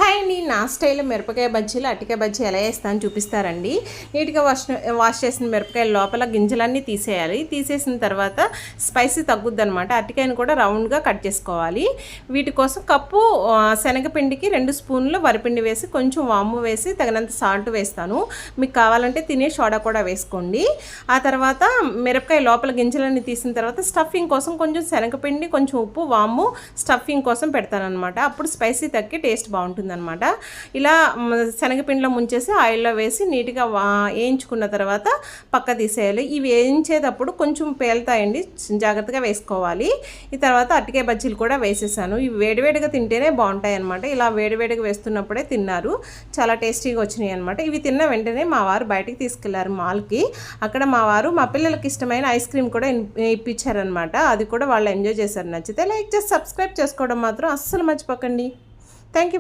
Hi అండి, నా స్టైల్లో మిరపకాయ బజ్జీలు అరటికాయ బజ్జీ ఎలా వేస్తాను చూపిస్తారండి. నీట్గా వాష్ చేసిన మిరపకాయ లోపల గింజలన్నీ తీసేయాలి. తీసేసిన తర్వాత స్పైసీ తగ్గుద్ది అనమాట. అరటికాయను కూడా రౌండ్గా కట్ చేసుకోవాలి. వీటి కోసం కప్పు శనగపిండికి 2 స్పూన్లు వరిపిండి వేసి కొంచెం వాము వేసి తగినంత సాల్ట్ వేస్తాను. మీకు కావాలంటే తినే సోడా కూడా వేసుకోండి. ఆ తర్వాత మిరపకాయ లోపల గింజలన్నీ తీసిన తర్వాత స్టఫింగ్ కోసం కొంచెం శనగపిండి, కొంచెం ఉప్పు, వాము స్టఫింగ్ కోసం పెడతాను అనమాట. అప్పుడు స్పైసీ తగ్గి టేస్ట్ బాగుంటుంది అనమాట. ఇలా శనగపిండిలో ముంచేసి ఆయిల్లో వేసి నీట్గా వేయించుకున్న తర్వాత పక్క తీసేయాలి. ఇవి వేయించేటప్పుడు కొంచెం పేలుతాయండి, జాగ్రత్తగా వేసుకోవాలి. ఈ తర్వాత అరటికాయ బజ్జీలు కూడా వేసేసాను. ఇవి వేడివేడిగా తింటేనే బాగుంటాయి అనమాట. ఇలా వేడివేడిగా వేస్తున్నప్పుడే తిన్నారు, చాలా టేస్టీగా వచ్చినాయి అనమాట. ఇవి తిన్న వెంటనే మా వారు బయటికి తీసుకెళ్లారు మాల్కి. అక్కడ మా వారు మా పిల్లలకి ఇష్టమైన ఐస్ క్రీమ్ కూడా ఇప్పించారనమాట. అది కూడా వాళ్ళు ఎంజాయ్ చేశారు. నచ్చితే లైక్ చేసి సబ్స్క్రైబ్ చేసుకోవడం మాత్రం అస్సలు మర్చిపోకండి. Thank you.